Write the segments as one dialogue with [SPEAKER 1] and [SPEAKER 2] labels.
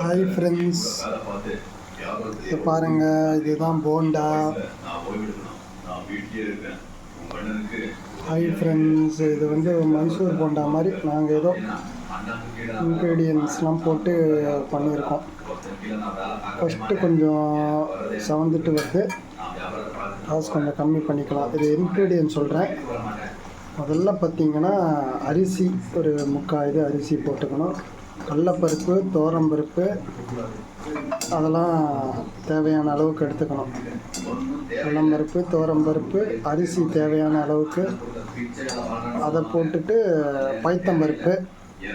[SPEAKER 1] Hi friends, இது பாருங்கள், இதுதான் போண்டா. ஹாய் ஃப்ரெண்ட்ஸ், இது வந்து மைசூர் போண்டா மாதிரி நாங்கள் ஏதோ இன்க்ரீடியன்ட்ஸ்லாம் போட்டு பண்ணியிருக்கோம். ஃபஸ்ட்டு கொஞ்சம் சவந்துட்டு வருது, காசு கொஞ்சம் கம்மி பண்ணிக்கலாம். இது இன்க்ரீடியன்ட் சொல்கிறேன். முதல்ல பார்த்திங்கன்னா அரிசி ஒரு முக்கால் இது அரிசி போட்டுக்கணும். கடலப்பருப்பு, துவரம்பருப்பு அதெல்லாம் தேவையான அளவுக்கு எடுத்துக்கணும். கடலம்பருப்பு, துவரம்பருப்பு, அரிசி தேவையான அளவுக்கு அதை போட்டுட்டு, பைத்தம்பருப்பு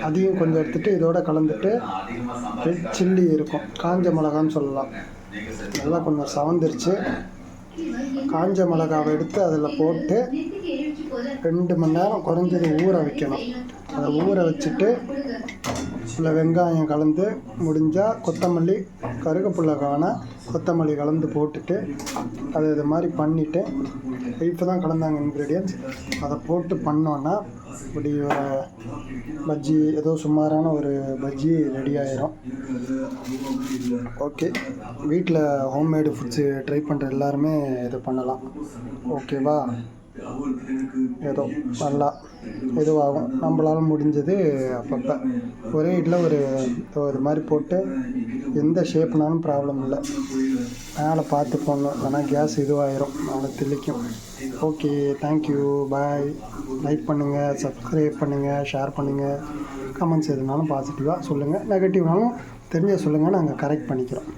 [SPEAKER 1] அதையும் கொஞ்சம் எடுத்துகிட்டு இதோட கலந்துட்டு, ரெட் சில்லி இருக்கும், காஞ்ச மிளகான்னு சொல்லலாம். அதெல்லாம் கொஞ்சம் சவந்துருச்சு. காஞ்ச மிளகாவை எடுத்து அதில் போட்டு 2 மணி நேரம் குறைஞ்சது ஊற வைக்கணும். அதை ஊற வச்சுட்டு இல்லை வெங்காயம் கலந்து, முடிஞ்சால் கொத்தமல்லி, கருவேப்பிலை வேணால் கொத்தமல்லி கலந்து போட்டுட்டு அதை இது மாதிரி பண்ணிவிட்டு, இப்போ தான் கலந்தாங்க இன்க்ரீடியன்ட்ஸ், அதை போட்டு பண்ணோன்னா இப்படி ஒரு பஜ்ஜி, ஏதோ சுமாரான ஒரு பஜ்ஜி ரெடி ஆயிரும். ஓகே, வீட்டில் ஹோம்மேடு ஃபுட்ஸு ட்ரை பண்ணுற எல்லாருமே இது பண்ணலாம். ஓகேவா? ஏதோ நல்லா இதுவாகும். நம்மளால் முடிஞ்சது அப்பப்போ ஒரே இதில் ஒரு மாதிரி போட்டு எந்த ஷேப்னாலும் ப்ராப்ளம் இல்லை. மேலே பார்த்து போடணும், ஆனால் கேஸ் இதுவாயிரும், மேலே திளிக்கும். ஓகே, தேங்க்யூ, பாய். லைக் பண்ணுங்கள், சப்ஸ்கிரைப் பண்ணுங்கள், ஷேர் பண்ணுங்கள். கமெண்ட்ஸ் எதுனாலும் பாசிட்டிவாக சொல்லுங்கள், நெகட்டிவ்னாலும் தெரிஞ்ச சொல்லுங்கள், நாங்கள் கரெக்ட் பண்ணிக்கிறோம்.